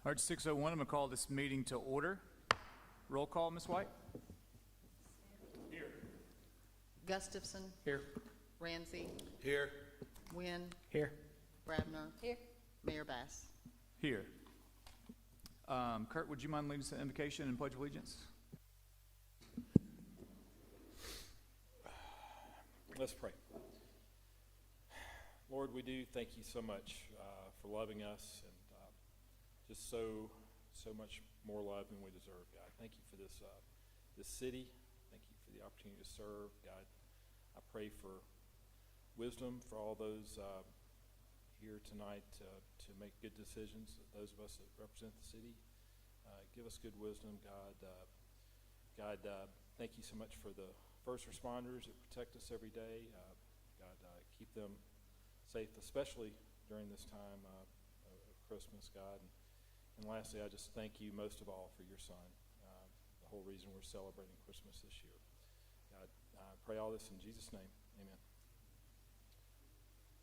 All right, 6:01, I'm going to call this meeting to order. Roll call, Ms. White. Gustafson. Here. Ramsey. Here. Wynn. Here. Brabner. Here. Mayor Bass. Here. Kurt, would you mind leading us in invocation and pledge of allegiance? Let's pray. Lord, we do thank you so much for loving us and just so much more love than we deserve, God. Thank you for this city. Thank you for the opportunity to serve, God. I pray for wisdom for all those here tonight to make good decisions. Those of us that represent the city, give us good wisdom, God. God, thank you so much for the first responders that protect us every day. God, keep them safe, especially during this time of Christmas, God. And lastly, I just thank you most of all for your son, the whole reason we're celebrating Christmas this year. God, I pray all this in Jesus' name. Amen.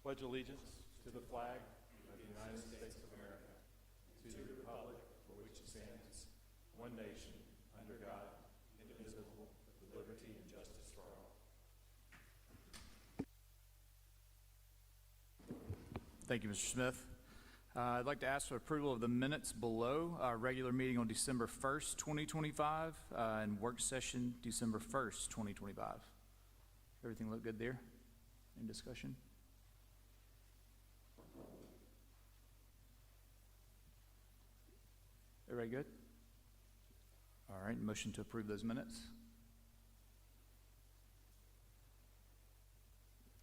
Pledge allegiance to the flag of the United States of America, to the republic for which it stands, one nation, under God, indivisible, with liberty and justice for all. Thank you, Mr. Smith. I'd like to ask for approval of the minutes below our regular meeting on December 1st, 2025, and work session December 1st, 2025. Everything look good there? Any discussion? Everybody good? All right, motion to approve those minutes.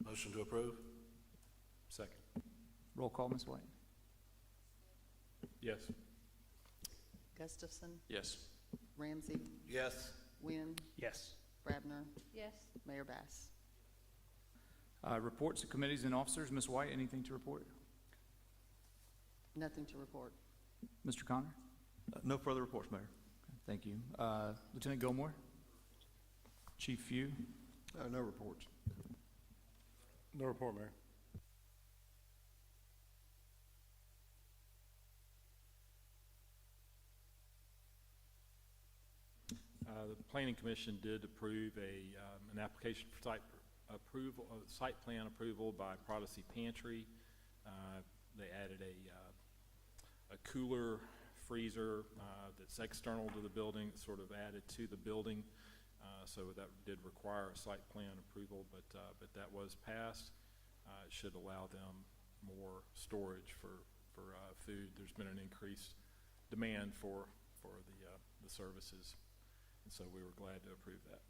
Motion to approve. Second. Roll call, Ms. White. Yes. Gustafson. Yes. Ramsey. Yes. Wynn. Yes. Brabner. Yes. Mayor Bass. Reports of committees and officers. Ms. White, anything to report? Nothing to report. Mr. Connor? No further reports, Mayor. Thank you. Lieutenant Gilmore? Chief Few? No reports. No report, Mayor. The Planning Commission did approve an application for site plan approval by Prodigy Pantry. They added a cooler freezer that's external to the building, it's sort of added to the building. So that did require a site plan approval, but that was passed. It should allow them more storage for food. There's been an increased demand for the services. And so we were glad to approve that.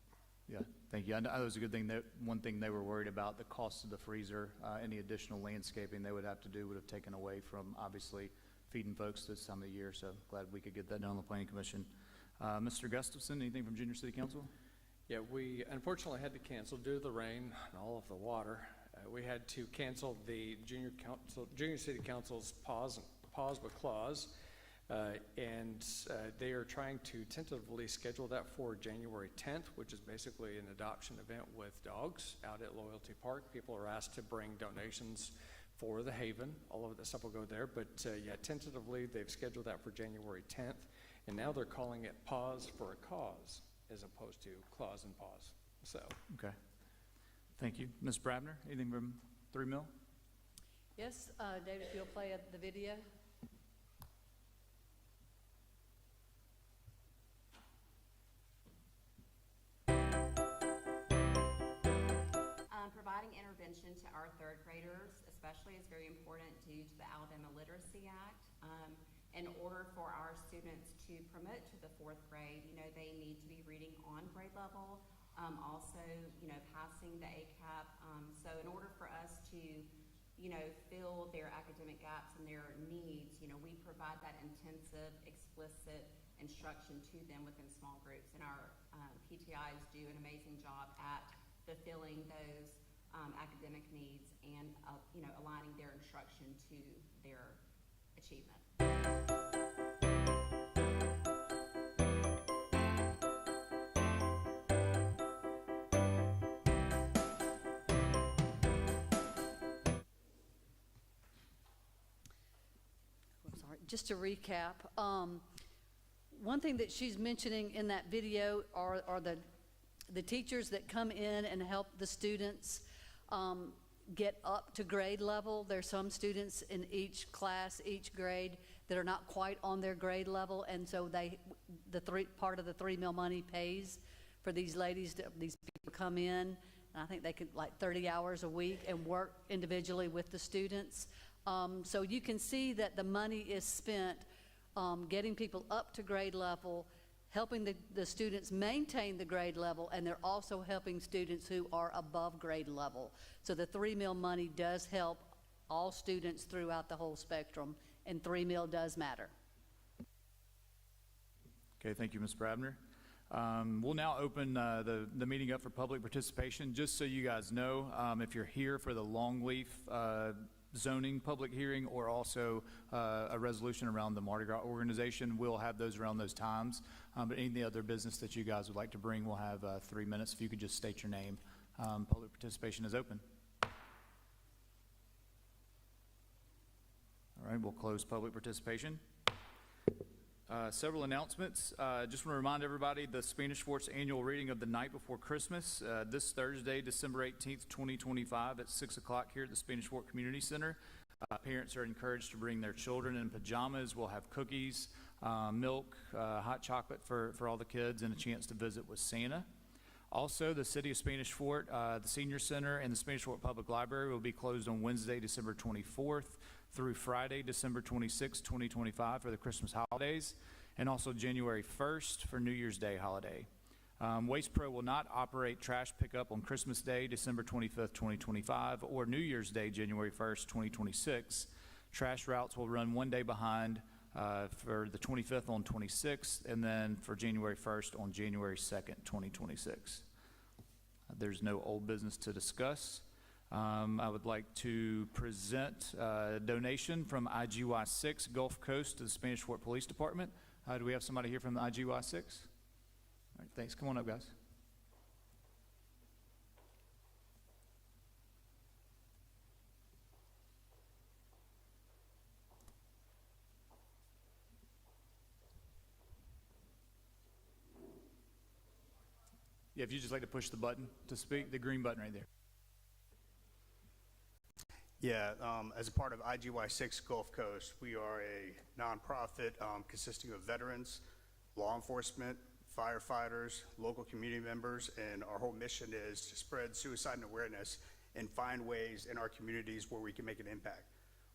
Yeah, thank you. I know it was a good thing. That one thing they were worried about, the cost of the freezer, any additional landscaping they would have to do would have taken away from, obviously, feeding folks this time of the year. So glad we could get that done on the Planning Commission. Mr. Gustafson, anything from Junior City Council? Yeah, we unfortunately had to cancel due to the rain and all of the water. We had to cancel the Junior City Council's pause with clause. And they are trying to tentatively schedule that for January 10th, which is basically an adoption event with dogs out at Loyalty Park. People are asked to bring donations for the Haven. All of that stuff will go there. But yeah, tentatively, they've scheduled that for January 10th. And now they're calling it Pause for a Cause as opposed to Clause and Pause. So. Okay. Thank you. Ms. Brabner, anything from 3 Mill? Yes, David, if you'll play the video. Providing intervention to our third graders especially is very important due to the Alabama Literacy Act. In order for our students to promote to the fourth grade, they need to be reading on grade level, also, passing the ACAP. So in order for us to, fill their academic gaps and their needs, we provide that intensive, explicit instruction to them within small groups. And our PTIs do an amazing job at fulfilling those academic needs and aligning their instruction to their achievement. just to recap, one thing that she's mentioning in that video are the teachers that come in and help the students get up to grade level. There's some students in each class, each grade, that are not quite on their grade level, and so part of the 3 meal money pays for these ladies, these people come in, and I think they could like 30 hours a week and work individually with the students. So you can see that the money is spent getting people up to grade level, helping the students maintain the grade level, and they're also helping students who are above grade level. So the 3 meal money does help all students throughout the whole spectrum, and 3 meal does matter. Okay, thank you, Ms. Brabner. We'll now open the meeting up for public participation. Just so you guys know, if you're here for the Longleaf zoning public hearing or also a resolution around the Mardi Gras organization, we'll have those around those times. But any other business that you guys would like to bring, we'll have 3 minutes. If you could just state your name. Public participation is open. All right, we'll close public participation. Several announcements. Just want to remind everybody the Spanish Fort's annual reading of The Night Before Christmas this Thursday, December 18th, 2025 at 6 o'clock here at the Spanish Fort Community Center. Parents are encouraged to bring their children in pajamas. We'll have cookies, milk, hot chocolate for all the kids, and a chance to visit with Santa. Also, the City of Spanish Fort, the Senior Center, and the Spanish Fort Public Library will be closed on Wednesday, December 24th through Friday, December 26th, 2025 for the Christmas holidays, and also January 1st for New Year's Day holiday. Waste Pro will not operate trash pickup on Christmas Day, December 25th, 2025, or New Year's Day, January 1st, 2026. Trash routes will run 1 day behind for the 25th on 26th, and then for January 1st on January 2nd, 2026. There's no old business to discuss. I would like to present a donation from IGY6 Gulf Coast to the Spanish Fort Police Department. Do we have somebody here from the IGY6? All right, thanks. Come on up, guys. Yeah, if you just like to push the button to speak, the green button right there. Yeah, as a part of IGY6 Gulf Coast, we are a nonprofit consisting of veterans, law enforcement, firefighters, local community members, and our whole mission is to spread suicide and awareness and find ways in our communities where we can make an impact.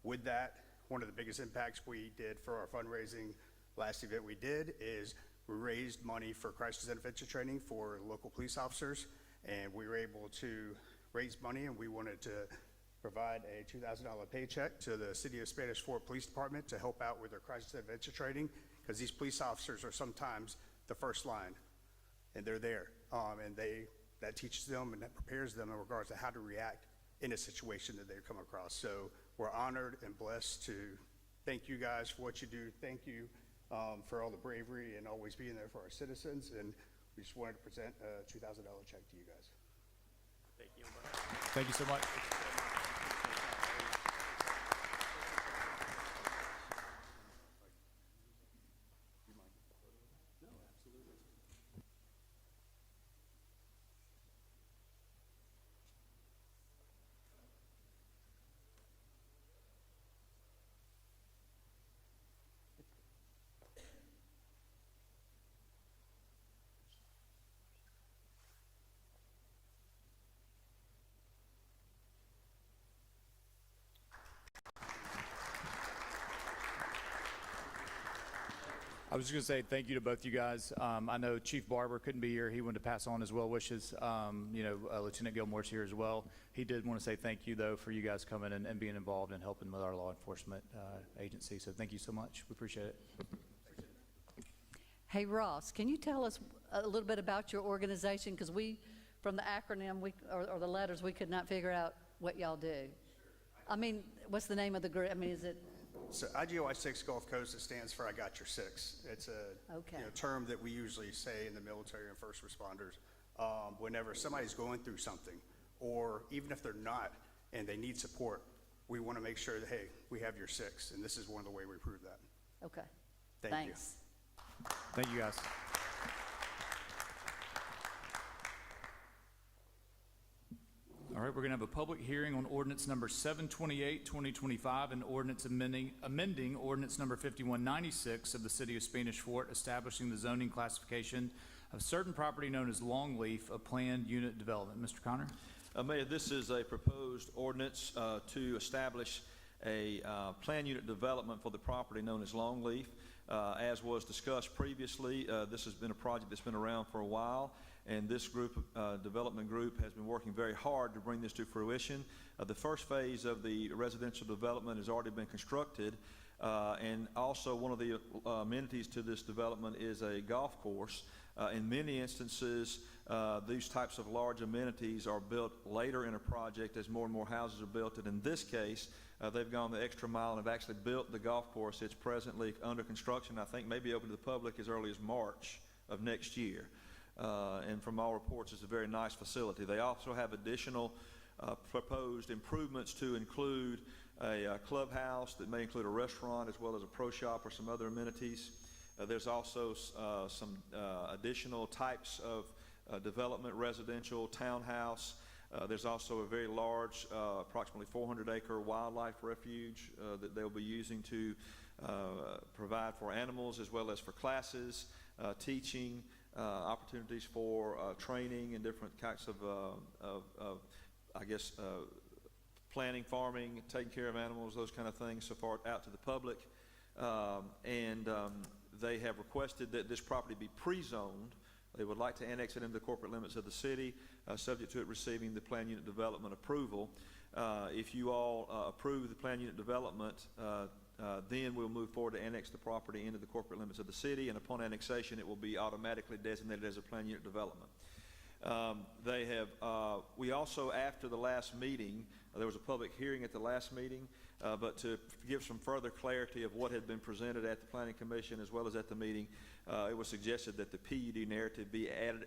With that, one of the biggest impacts we did for our fundraising last event we did is we raised money for crisis intervention training for local police officers, and we were able to raise money, and we wanted to provide a $2,000 paycheck to the City of Spanish Fort Police Department to help out with their crisis intervention training, because these police officers are sometimes the first line, and they're there, and that teaches them and that prepares them in regards to how to react in a situation that they come across. So we're honored and blessed to thank you guys for what you do. Thank you for all the bravery and always being there for our citizens, and we just wanted to present a $2,000 check to you guys. Thank you. Thank you so much. I was just going to say thank you to both you guys. I know Chief Barber couldn't be here. He wanted to pass on his well wishes. Lieutenant Gilmore's here as well. He did want to say thank you, though, for you guys coming and being involved and helping with our law enforcement agency. So thank you so much. We appreciate it. Hey, Ross, can you tell us a little bit about your organization? Because from the acronym or the letters, we could not figure out what y'all do. I mean, what's the name of the group? I mean, is it? So IGY6 Gulf Coast, it stands for I Got Your Six. It's a term that we usually say in the military and first responders whenever somebody's going through something, or even if they're not and they need support, we want to make sure that, hey, we have your six, and this is one of the ways we prove that. Okay. Thank you. Thanks. Thank you, guys. All right, we're going to have a public hearing on ordinance number 728, 2025, and ordinance amending ordinance number 5196 of the city of Spanish Fort, establishing the zoning classification of certain property known as Longleaf, a planned unit development. Mr. Connor? Mayor, this is a proposed ordinance to establish a planned unit development for the property known as Longleaf. As was discussed previously, this has been a project that's been around for a while, and this development group has been working very hard to bring this to fruition. The first phase of the residential development has already been constructed, and also one of the amenities to this development is a golf course. In many instances, these types of large amenities are built later in a project as more and more houses are built, and in this case, they've gone the extra mile and have actually built the golf course. It's presently under construction, I think maybe open to the public as early as March of next year. And from all reports, it's a very nice facility. They also have additional proposed improvements to include a clubhouse that may include a restaurant as well as a pro shop or some other amenities. There's also some additional types of development, residential, townhouse. There's also a very large, approximately 400-acre wildlife refuge that they'll be using to provide for animals as well as for classes, teaching, opportunities for training and different kinds of planning, farming, taking care of animals, those kind of things so far out to the public. They have requested that this property be pre-zoned. They would like to annex it into the corporate limits of the city, subject to it receiving the plan unit development approval. If you all approve the plan unit development, then we'll move forward to annex the property into the corporate limits of the city, and upon annexation, it will be automatically designated as a plan unit development. We also, after the last meeting, there was a public hearing at the last meeting, but to give some further clarity of what had been presented at the Planning Commission as well as at the meeting, it was suggested that the PUD narrative be added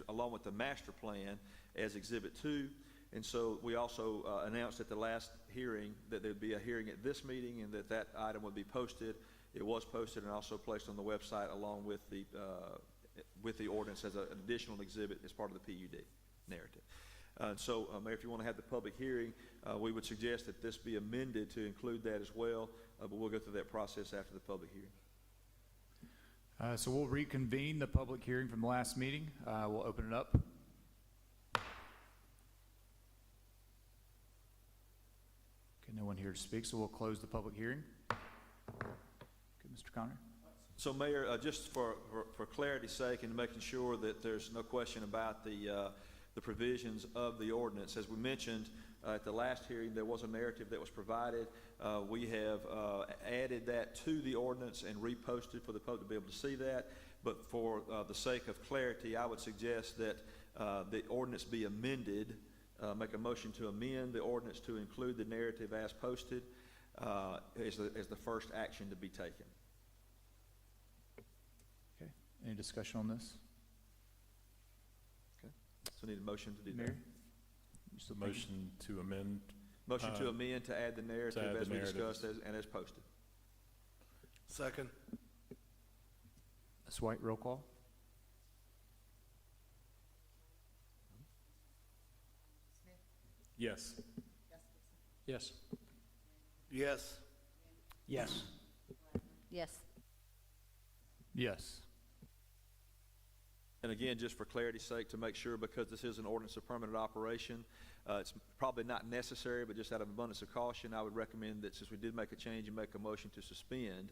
along with the master plan as Exhibit 2. And so we also announced at the last hearing that there would be a hearing at this meeting and that item would be posted. It was posted and also placed on the website along with the ordinance as an additional exhibit as part of the PUD narrative. Mayor, if you want to have the public hearing, we would suggest that this be amended to include that as well, but we'll go through that process after the public hearing. So we'll reconvene the public hearing from the last meeting. We'll open it up. Okay, no one here to speak, so we'll close the public hearing. Okay, Mr. Connor? So, Mayor, just for clarity's sake and making sure that there's no question about the provisions of the ordinance, as we mentioned at the last hearing, there was a narrative that was provided. We have added that to the ordinance and reposted for the public to be able to see that. But for the sake of clarity, I would suggest that the ordinance be amended, make a motion to amend the ordinance to include the narrative as posted as the first action to be taken. Okay, any discussion on this? Okay, so I need a motion to do that. Mary? You still thinking? Motion to amend. Motion to amend to add the narrative add as the we narrative. discussed and as posted. Second. Ms. White, roll call? Yes. Yes. Yes. Yes. Yes. Yes. And again, just for clarity's sake, to make sure, because this is an ordinance of permanent operation, it's probably not necessary, but just out of abundance of caution, I would recommend that since we did make a change, you make a motion to suspend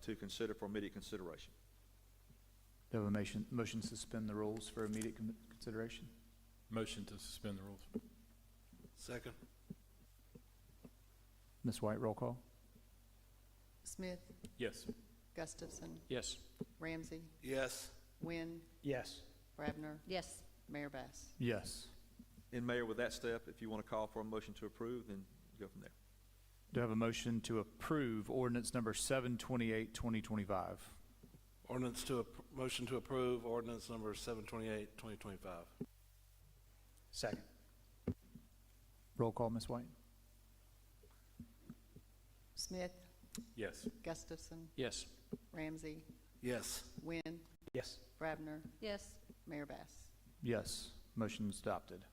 to consider for immediate consideration. Do you have a motion to suspend the rules for immediate consideration? Motion to suspend the rules. Second. Ms. White, roll call? Smith, Yes. Gustafson, Yes. Ramsey, Yes. Wynn, Yes. Bravner, Yes. Mayor Bass. Yes. And Mayor, with that step, if you want to call for a motion to approve, then go from there. Do I have a motion to approve ordinance number 728, 2025? Motion to approve ordinance number 728, 2025. Second. Roll call, Ms. White? Smith, Yes. Gustafson, Yes. Ramsey, Yes. Wynn, Yes. Bravner, Yes. Mayor Bass. Yes, motion's adopted.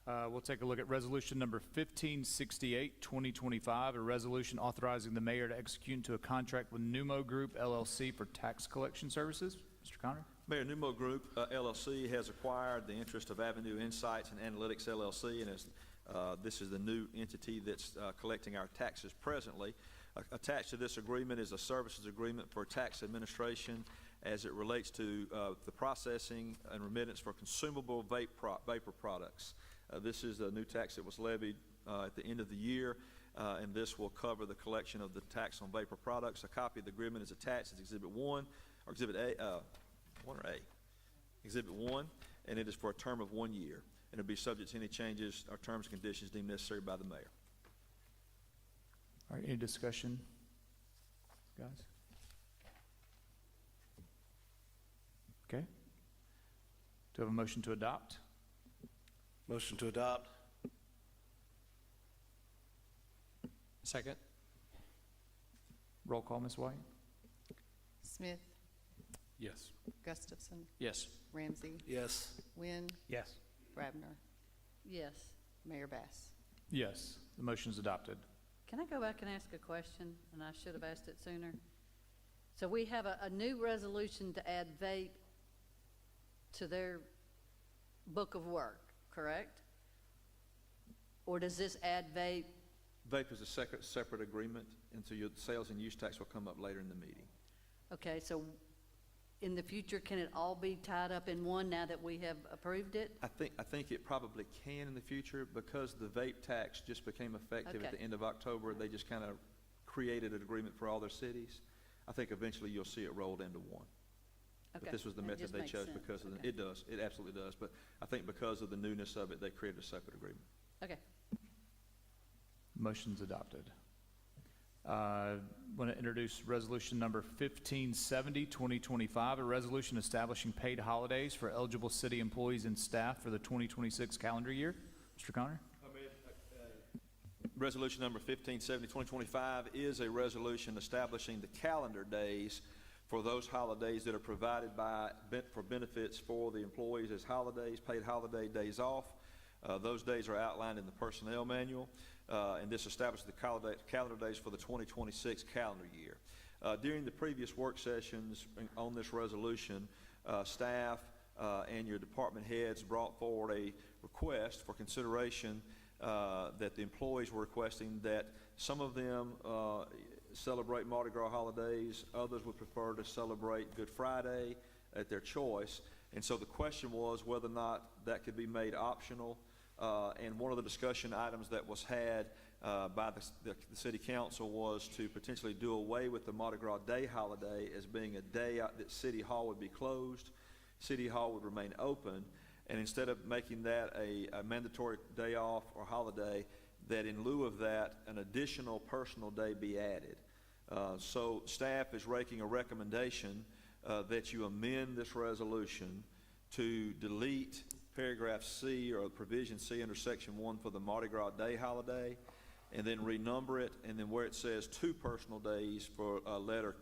We'll take a look at resolution number 1568, 2025, a resolution authorizing the mayor to execute into a contract with Numo Group LLC for tax collection services. Mr. Connor? Mayor, Numo Group LLC has acquired the interest of Avenue Insights and Analytics LLC, and this is the new entity that's collecting our taxes presently. Attached to this agreement is a services agreement for tax administration as it relates to the processing and remittance for consumable vapor products. This is a new tax that was levied at the end of the year, and this will cover the collection of the tax on vapor products. A copy of the agreement is attached as Exhibit 1, or Exhibit A, 1 or A? Exhibit 1, and it is for a term of 1 year, and it'll be subject to any changes or terms and conditions deemed necessary by the mayor. All right, any discussion, guys? Okay. Do we have a motion to adopt? Motion to adopt. Second? Roll call, Ms. White? Smith, Yes. Gustafson, Yes. Ramsey, Yes. Wynn, Yes. Bravner, Yes. Mayor Bass. Yes, the motion is adopted. Can I go back and ask a question? And I should have asked it sooner. So we have a new resolution to add vape to their book of work, correct? Or does this add vape? Vape is a separate agreement, and so your sales and use tax will come up later in the meeting. Okay, so in the future, can it all be tied up in one now that we have approved it? I think it probably can in the future because the vape tax just became effective at Okay. the end of October. They just kind of created an agreement for all their cities. I think eventually you'll see it rolled into one. Okay, But this was the that method just they makes chose sense. because of the, Okay. it does, it absolutely does. But I think because of the newness of it, they created a separate agreement. Okay. Motion's adopted. Want to introduce resolution number 1570, 2025, a resolution establishing paid holidays for eligible city employees and staff for the 2026 calendar year. Mr. Connor? Resolution number 1570, 2025 is a resolution establishing the calendar days for those holidays that are provided for benefits for the employees as holidays, paid holiday days off. Those days are outlined in the personnel manual, and this establishes the calendar days for the 2026 calendar year. During the previous work sessions on this resolution, staff and your department heads brought forward a request for consideration that the employees were requesting that some of them celebrate Mardi Gras holidays, others would prefer to celebrate Good Friday at their choice. And so the question was whether or not that could be made optional. And one of the discussion items that was had by the city council was to potentially do away with the Mardi Gras Day holiday as being a day that City Hall would be closed. City Hall would remain open. And instead of making that a mandatory day off or holiday, that in lieu of that, an additional personal day be added. So staff is making a recommendation that you amend this resolution to delete paragraph C or provision C under section 1 for the Mardi Gras Day holiday, and then renumber it, and then where it says 2 personal days for letter,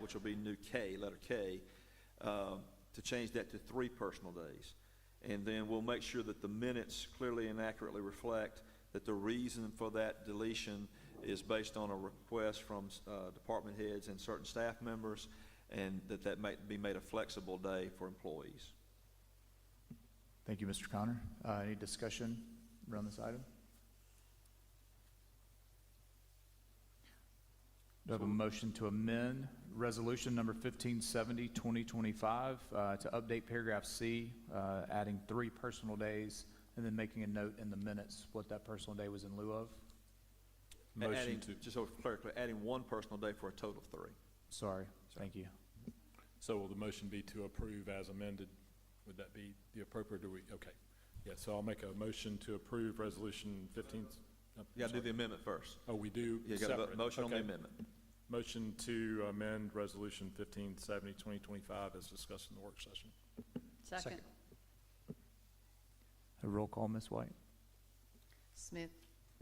which will be new K, letter K, to change that to 3 personal days. And then we'll make sure that the minutes clearly and accurately reflect that the reason for that deletion is based on a request from department heads and certain staff members, and that might be made a flexible day for employees. Thank you, Mr. Connor. Any discussion around this item? Do I have a motion to amend resolution number 1570, 2025, to update paragraph C, adding 3 personal days, and then making a note in the minutes what that personal day was in lieu of? Motion to, Just so clearly, adding 1 personal day for a total of 3. Sorry, thank you. so will the motion be to approve as amended? Would that be the appropriate, or okay. Yeah, so I'll make a motion to approve resolution 15. You gotta do the amendment first. Oh, we do You gotta vote separate. motion on the Okay. amendment. Motion to amend resolution 1570, 2025 as discussed in the work session. Second. A roll call, Ms. White? Smith,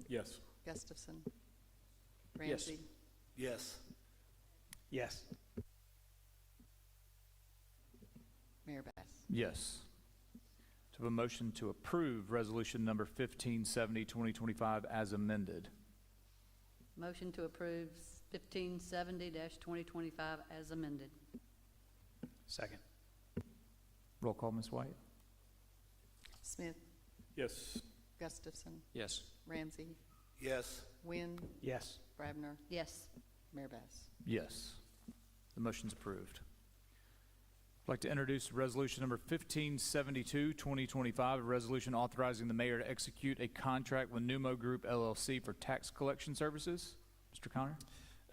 Yes. Gustafson, Yes. Ramsey, Yes. Yes. Mayor Bass. Yes. To have a motion to approve resolution number 1570, 2025 as amended. Motion to approve 1570-2025 as amended. Second. Roll call, Ms. White? Smith, Yes. Gustafson, Yes. Ramsey, Yes. Wynn, Yes. Brabner, Yes. Mayor Bass. Yes. The motion's approved. I'd like to introduce resolution number 1572, 2025, a resolution authorizing the mayor to execute a contract with Numo Group LLC for tax collection services. Mr. Connor?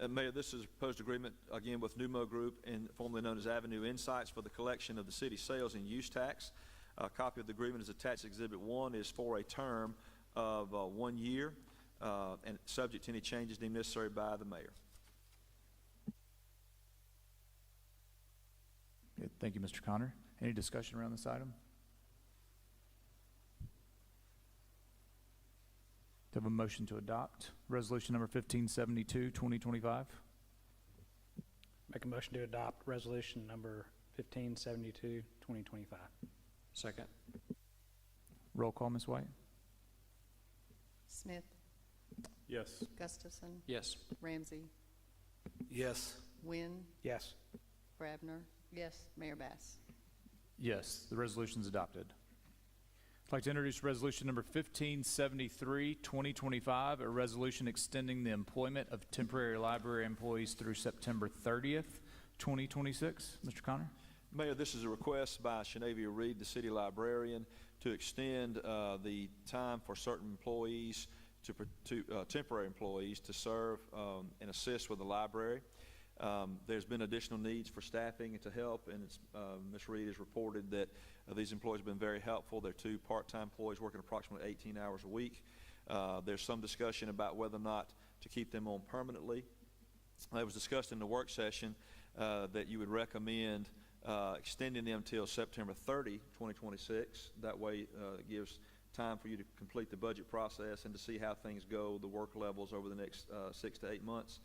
Mayor, this is a proposed agreement, again, with Numo Group, and formerly known as Avenue Insights, for the collection of the city sales and use tax. A copy of the agreement is attached. Exhibit 1 is for a term of 1 year, and subject to any changes deemed necessary by the mayor. Okay, thank you, Mr. Connor. Any discussion around this item? To have a motion to adopt resolution number 1572, 2025. Make a motion to adopt resolution number 1572, 2025. Second. Roll call, Ms. White? Smith, Yes. Gustafson, Yes. Ramsey, Yes. Wynn, Yes. Brabner, Yes. Mayor Bass. Yes, the resolution is adopted. I'd like to introduce resolution number 1573, 2025, a resolution extending the employment of temporary library employees through September 30th, 2026. Mr. Connor? Mayor, this is a request by Shenavia Reed, the city librarian, to extend the time for certain employees, temporary employees, to serve and assist with the library. There's been additional needs for staffing and to help, and Ms. Reed has reported that these employees have been very helpful. They're 2 part-time employees working approximately 18 hours a week. There's some discussion about whether or not to keep them on permanently. It was discussed in the work session that you would recommend extending them till September 30, 2026. That way it gives time for you to complete the budget process and to see how things go, the work levels over the next 6 to 8 months.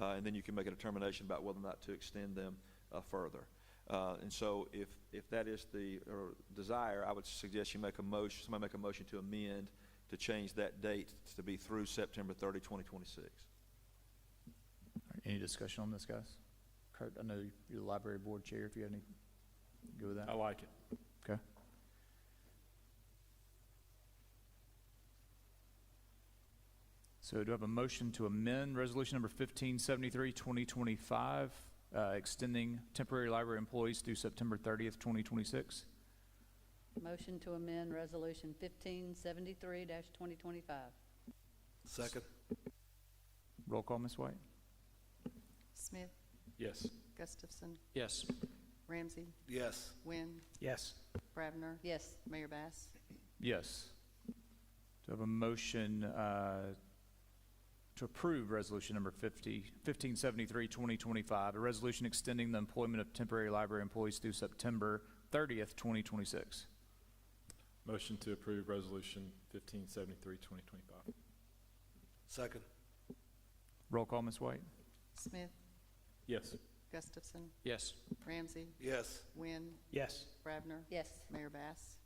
And then you can make a determination about whether or not to extend them further. And so if that is the desire, I would suggest you make a motion, somebody make a motion to amend to change that date to be through September 30, 2026. All right, any discussion on this, guys? Kurt, I know you're the library board chair, if you have any, go with that? I like it. Okay. So do I have a motion to amend resolution number 1573, 2025, extending temporary library employees through September 30th, 2026? Motion to amend resolution 1573-2025. Second. Roll call, Ms. White? Smith, Yes. Gustafson, Yes. Ramsey, Yes. Wynn, Yes. Brabner, Yes. Mayor Bass. Yes. Do I have a motion to approve resolution number 1573, 2025, a resolution extending the employment of temporary library employees through September 30th, 2026? Motion to approve resolution 1573, 2025. Second. Roll call, Ms. White? Smith, Yes. Gustafson, Yes. Ramsey, Yes. Wynn, Yes. Brabner, Yes. Mayor Bass.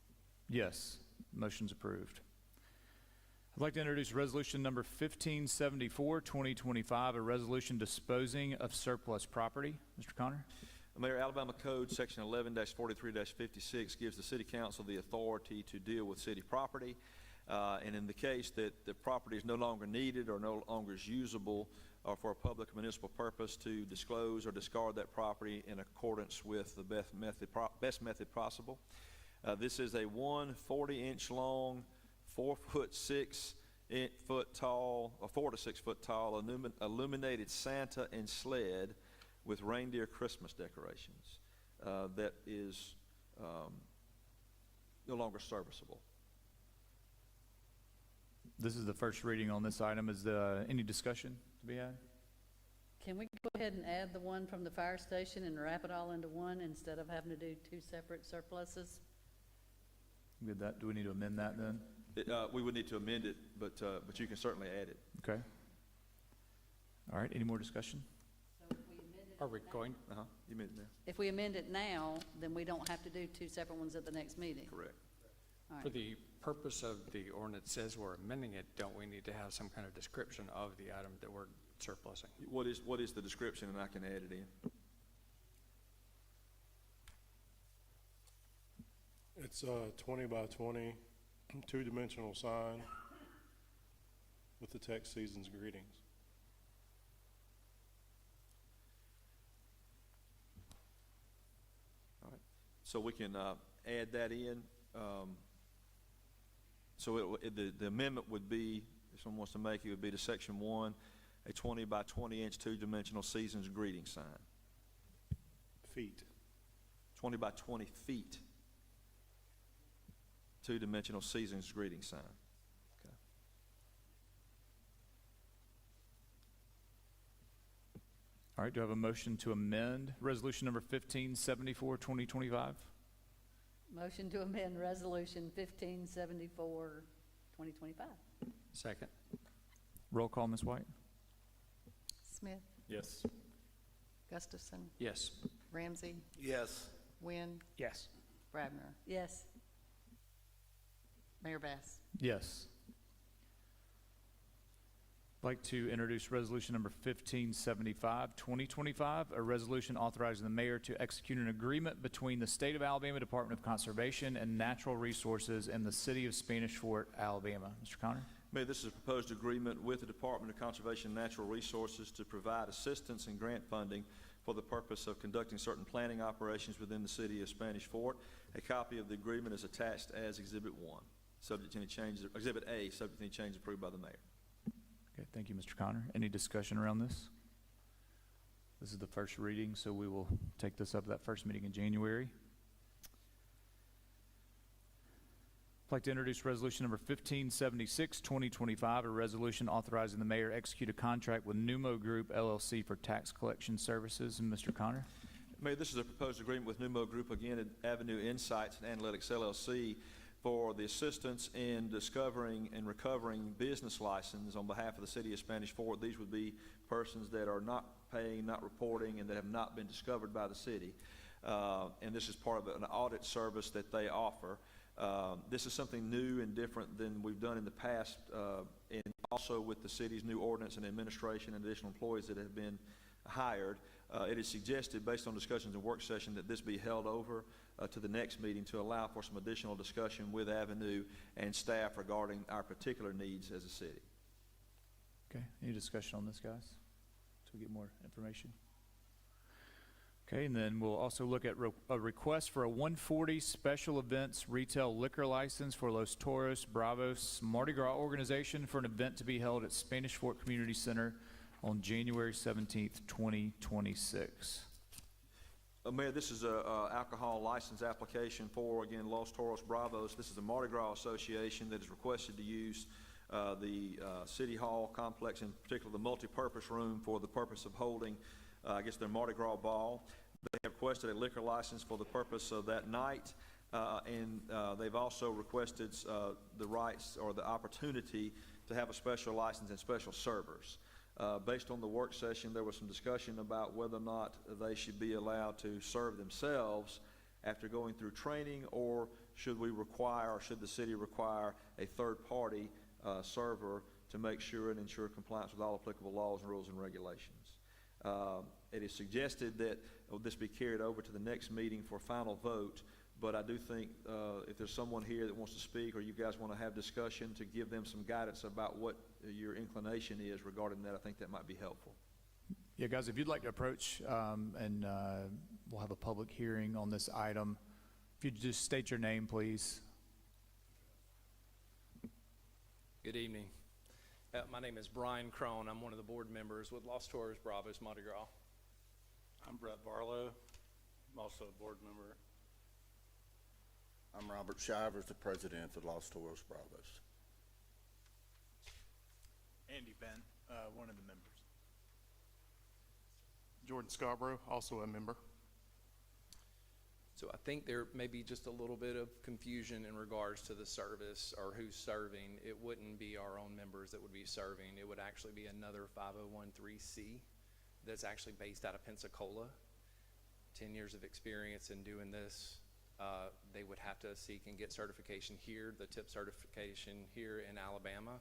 Yes, motion's approved. I'd like to introduce resolution number 1574, 2025, a resolution disposing of surplus property. Mr. Connor? Mayor, Alabama Code Section 11-43-56 gives the city council the authority to deal with city property. And in the case that the property is no longer needed or no longer is usable or for a public or municipal purpose, to disclose or discard that property in accordance with the best method possible. This is a 140-inch long, 4 to 6 foot tall illuminated Santa and sled with reindeer Christmas decorations that is no longer serviceable. This is the first reading on this item. Is there any discussion to be had? Can we go ahead and add the one from the fire station and wrap it all into one instead of having to do 2 separate surpluses? Good. That, do we need to amend that then? We would need to amend it, but you can certainly add it. Okay. All right, any more discussion? Are we going, You meant there, If we amend it now, then we don't have to do two separate ones at the next meeting. correct. All right. for the purpose of the ordinance says we're amending it, don't we need to have some kind of description of the item that we're surplusing? What is the description, and I can add it in? It's a 20 by 20, two-dimensional sign with the text "Season's Greetings." All right, so we can add that in. So the amendment would be, if someone wants to make it, would be to section 1, a 20 by 20 inch two-dimensional Season's Greeting sign. Feet. 20 by 20 feet, two-dimensional Season's Greeting sign. Okay. All right, do I have a motion to amend resolution number 1574, 2025? Motion to amend Resolution 1574, 2025. Second? Roll call, Ms. White? Smith, Yes. Gustafson, Yes. Ramsey, Yes. Wynn, Yes. Brabner. Yes. Mayor Bass. Yes. I'd like to introduce resolution number 1575, 2025, a resolution authorizing the mayor to execute an agreement between the State of Alabama Department of Conservation and Natural Resources and the City of Spanish Fort, Alabama. Mr. Connor? Mayor, this is a proposed agreement with the Department of Conservation and Natural Resources to provide assistance and grant funding for the purpose of conducting certain planning operations within the city of Spanish Fort. A copy of the agreement is attached as Exhibit 1, subject to any changes, Exhibit A, subject to any changes approved by the mayor. Okay, thank you, Mr. Connor. Any discussion around this? This is the first reading, so we will take this up at that first meeting in January. I'd like to introduce resolution number 1576, 2025, a resolution authorizing the mayor execute a contract with Numo Group LLC for tax collection services. And Mr. Connor? Mayor, this is a proposed agreement with Numo Group, again, at Avenue Insights and Analytics LLC, for the assistance in discovering and recovering business licenses on behalf of the city of Spanish Fort. These would be persons that are not paying, not reporting, and that have not been discovered by the city. And this is part of an audit service that they offer. This is something new and different than we've done in the past, and also with the city's new ordinance and administration and additional employees that have been hired. It is suggested, based on discussions in work session, that this be held over to the next meeting to allow for some additional discussion with Avenue and staff regarding our particular needs as a city. Okay, any discussion on this, guys? So we get more information. Okay, and then we'll also look at a request for a 140 special events retail liquor license for Los Toros Bravos Mardi Gras organization for an event to be held at Spanish Fort Community Center on January 17th, 2026. Mayor, this is a alcohol license application for, again, Los Toros Bravos. This is a Mardi Gras association that is requested to use the City Hall complex, in particular the multipurpose room, for the purpose of holding, I guess, their Mardi Gras ball. They have requested a liquor license for the purpose of that night, and they've also requested the rights or the opportunity to have a special license and special servers. Based on the work session, there was some discussion about whether or not they should be allowed to serve themselves after going through training, or should we require, or should the city require a third-party server to make sure and ensure compliance with all applicable laws and rules and regulations. It is suggested that this be carried over to the next meeting for final vote, but I do think if there's someone here that wants to speak, or you guys want to have discussion to give them some guidance about what your inclination is regarding that, I think that might be helpful. Yeah, guys, if you'd like to approach, and we'll have a public hearing on this item. If you'd just state your name, please. Good evening. My name is Brian Crone. I'm one of the board members with Los Toros Bravos Mardi Gras. I'm Brett Barlow. I'm also a board member. I'm Robert Shivers, the president of Los Toros Bravos. Andy Bent, one of the members. Jordan Scarborough, also a member. So I think there may be just a little bit of confusion in regards to the service or who's serving. It wouldn't be our own members that would be serving. It would actually be another 501(c) that's actually based out of Pensacola. 10 years of experience in doing this. They would have to seek and get certification here, the TIP certification here in Alabama,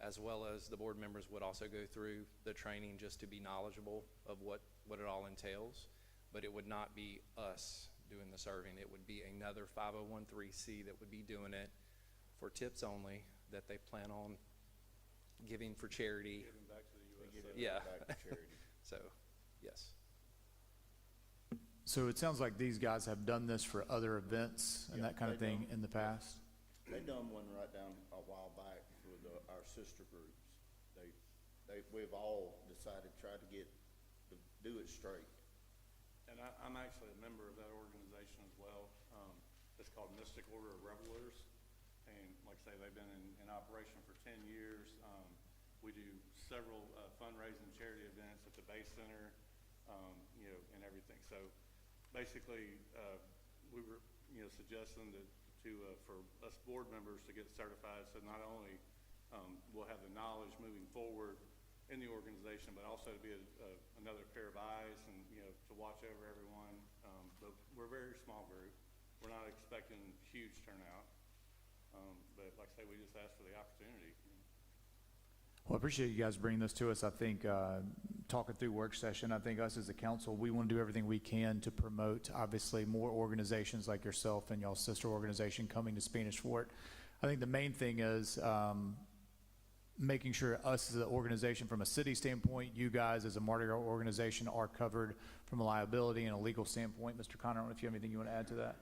as well as the board members would also go through the training just to be knowledgeable of what it all entails. But it would not be us doing the serving. It would be another 501(c) that would be doing it for tips only, that they plan on giving for charity. Giving back to the We give USA. it Yeah. back to charity. So, yes. So it sounds like these guys have done this for other events and Yeah, that kind of they thing do. in the past? They done one right down a while back with our sister groups. We've all decided to try to do it straight. And I'm actually a member of that organization as well. It's called Mystic Order of Revelers. And like I say, they've been in operation for 10 years. We do several fundraising charity events at the Bay Center, and everything. So basically, we were, suggesting for us board members to get certified. So not only we'll have the knowledge moving forward in the organization, but also to be another pair of eyes and, to watch over everyone. But we're a very small group. We're not expecting huge turnout. But like I say, we just asked for the opportunity. Well, I appreciate you guys bringing this to us. I think, talking through work session, I think us as a council, we want to do everything we can to promote, obviously, more organizations like yourself and y'all's sister organization coming to Spanish Fort. I think the main thing is making sure us as an organization, from a city standpoint, you guys as a Mardi Gras organization are covered from a liability and a legal standpoint. Mr. Connor, I don't know if you have anything you want to add to that?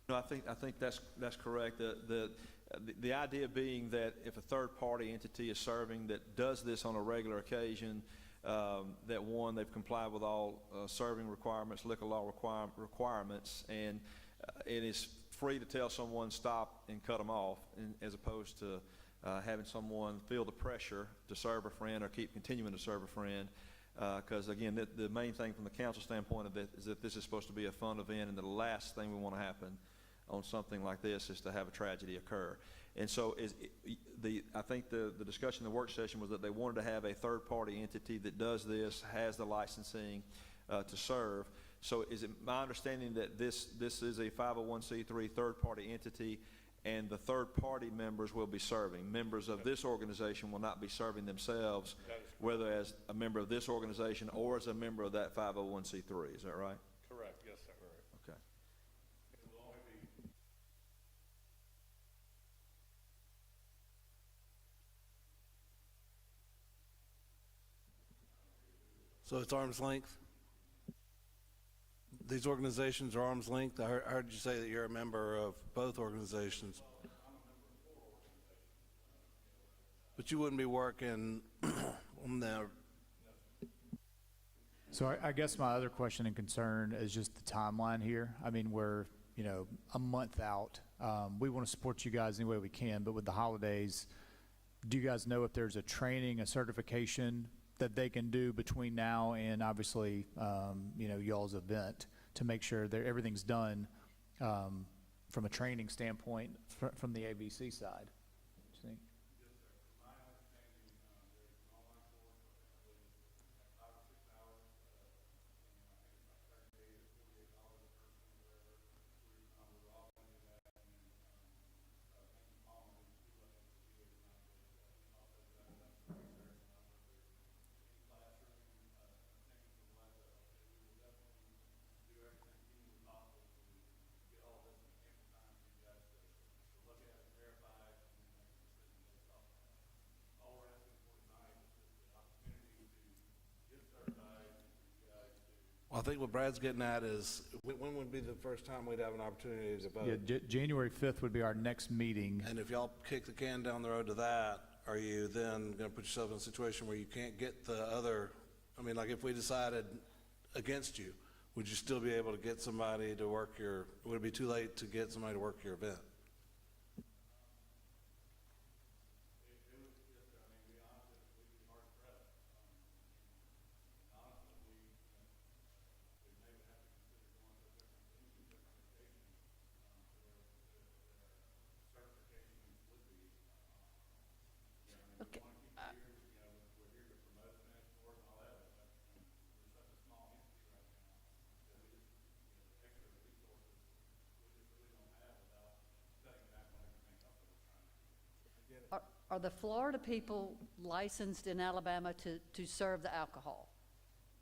No, I think that's correct. The idea being that if a third-party entity is serving that does this on a regular occasion, that one, they've complied with all serving requirements, liquor law requirements, and it is free to tell someone stop and cut them off, as opposed to having someone feel the pressure to serve a friend or keep continuing to serve a friend. Because again, the main thing from the council standpoint of it is that this is supposed to be a fun event, and the last thing we want to happen on something like this is to have a tragedy occur. And so I think the discussion in the work session was that they wanted to have a third-party entity that does this, has the licensing to serve. So is it my understanding that this is a 501(c)(3) third-party entity, and the third-party members will be serving? Members of this organization will not be serving themselves, whether as a member of this organization or as a member of that 501(c)(3). Is that right? Correct, yes, sir. Okay. It will only be So it's arm's length? These organizations are arm's length? I heard you say that you're a member of both organizations. But you wouldn't be working on the... So I guess my other question and concern is just the timeline here. I mean, we're, a month out. We want to support you guys any way we can, but with the holidays, do you guys know if there's a training, a certification that they can do between now and obviously, y'all's event to make sure that everything's done from a training standpoint from the ABC side? What do you think? Well, I think what Brad's getting at is, when would be the first time we'd have an opportunity to vote? Yeah, January 5th would be our next meeting. And if y'all kick the can down the road to that, are you then going to put yourself in a situation where you can't get the other, like if we decided against you, would you still be able to get somebody to work would it be too late to get somebody to work your event? Are the Florida people licensed in Alabama to serve the alcohol?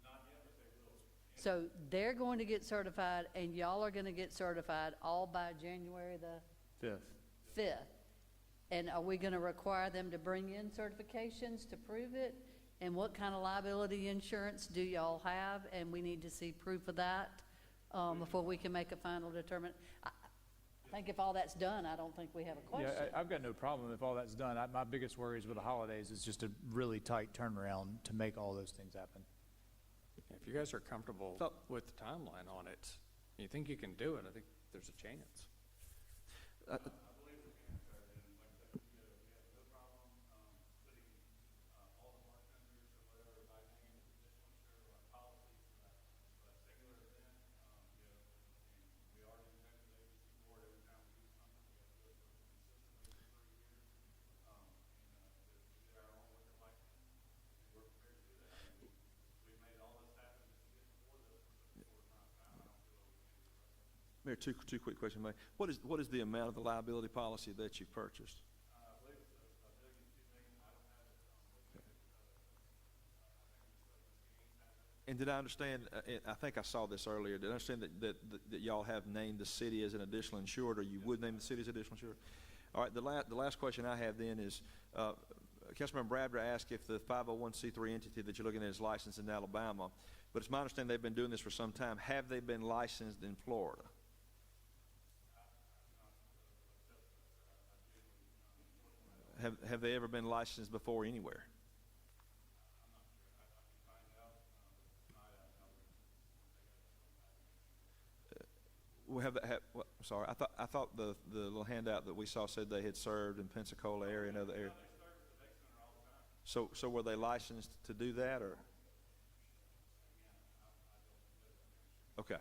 Not yet, but they will. So they're going to get certified, and y'all are going to get certified all by January the 5th. And are we going to require them to bring in certifications to prove it? And what kind of liability insurance do y'all have? And we need to see proof of that before we can make a final determination. I think if all that's done, I don't think we have a question. Yeah, I've got no problem if all that's done. My biggest worries with the holidays is just a really tight turnaround to make all those things happen. If you guys are comfortable with the timeline on it, you think you can do it, I think there's a chance. Mayor, two quick questions, Mayor. What is the amount of the liability policy that you purchased? And did I understand, I think I saw this earlier, did I understand that y'all have named the city as an additional insured, or you would name the city as additional insured? All right, the last question I have then is, Councilmember Bradbury asked if the 501c3 entity that you're looking at is licensed in Alabama, but it's my understanding they've been doing this for some time. Have they been licensed in Florida? Have they ever been licensed before anywhere? Sorry, I thought the little handout that we saw said they had served in Pensacola area and other areas. So were they licensed to do that, or? Okay.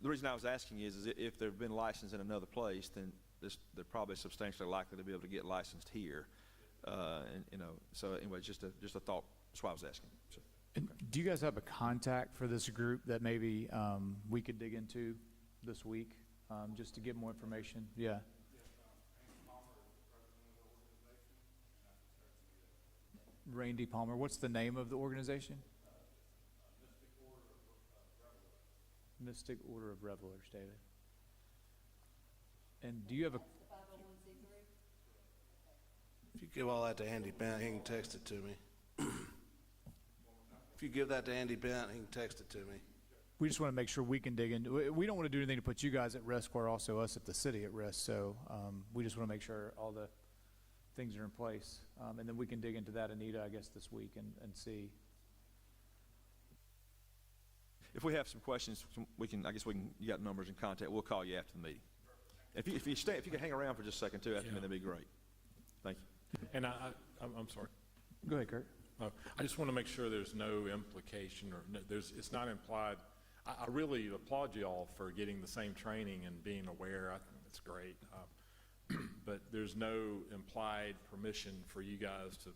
The reason I was asking is if they've been licensed in another place, then they're probably substantially likely to be able to get licensed here. So anyway, just a thought. That's why I was asking. So. And do you guys have a contact for this group that maybe we could dig into this week, just to get more information? Yeah. Randy Palmer. What's the name of the organization? Mystic Order of Revelers, David. And do you have a... If you give all that to Andy Bent, he can text it to me. If you give that to Andy Bent, he can text it to me. We just want to make sure we can dig into it. We don't want to do anything to put you guys at risk or also us at the city at risk. So we just want to make sure all the things are in place. And then we can dig into that, Anita, I guess, this week and see. If we have some questions, you got numbers and contact. We'll call you after the meeting. If you can hang around for just a second too, after the meeting, that'd be great. Thank you. And I'm sorry. Go ahead, Kurt. I just want to make sure there's no implication or it's not implied. I really applaud you all for getting the same training and being aware. I think that's great. But there's no implied permission for you guys to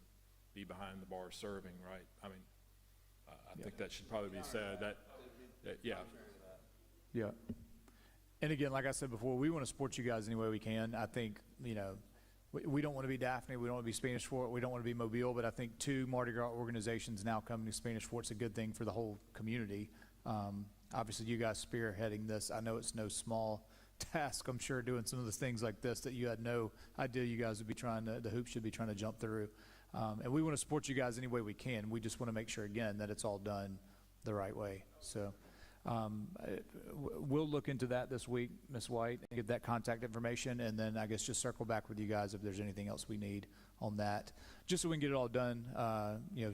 be behind the bar serving, right? I mean, I think that should probably be said. Yeah. And again, like I said before, we want to support you guys any way we can. I think, we don't want to be Daphne. We don't want to be Spanish Fort. We don't want to be Mobile. But I think 2 Mardi Gras organizations now coming to Spanish Fort's a good thing for the whole community. Obviously, you guys spearheading this. I know it's no small task, I'm sure, doing some of the things like this that you had no idea you guys would be the hoops should be trying to jump through. And we want to support you guys any way we can. We just want to make sure, again, that it's all done the right way. So we'll look into that this week, Ms. White, and get that contact information, and then I guess just circle back with you guys if there's anything else we need on that, just so we can get it all done,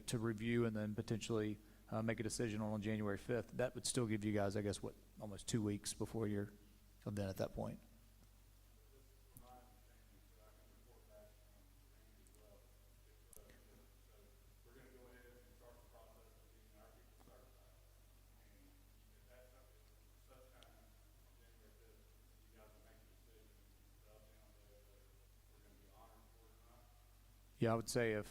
to review and then potentially make a decision on January 5th. That would still give you guys, I guess, almost 2 weeks before you're done at that point. Yeah, I would say if,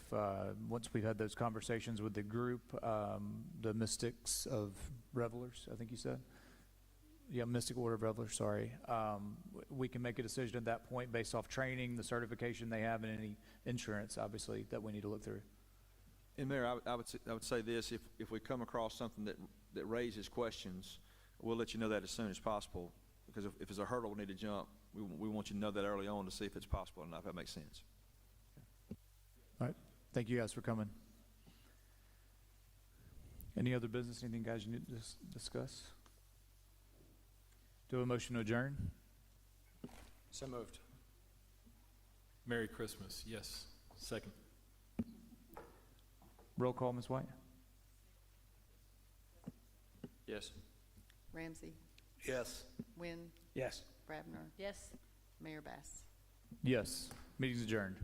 once we've had those conversations with the group, the Mystics of Revelers, I think you said, Yeah, Mystic Order of Revelers, sorry. We can make a decision at that point based off training, the certification they have, and any insurance, obviously, that we need to look through. And Mayor, I would say this, if we come across something that raises questions, we'll let you know that as soon as possible, because if it's a hurdle we need to jump, we want you to know that early on to see if it's possible or not, if that makes sense. All right, thank you guys for coming. Any other business, anything guys you need to discuss? Do a motion to adjourn? So moved. Merry Christmas, yes. Second. Roll call, Ms. White? Yes. Ramsey, Yes. Wynn, Yes. Brabner, Yes? Mayor Bass. Yes. Meeting's adjourned.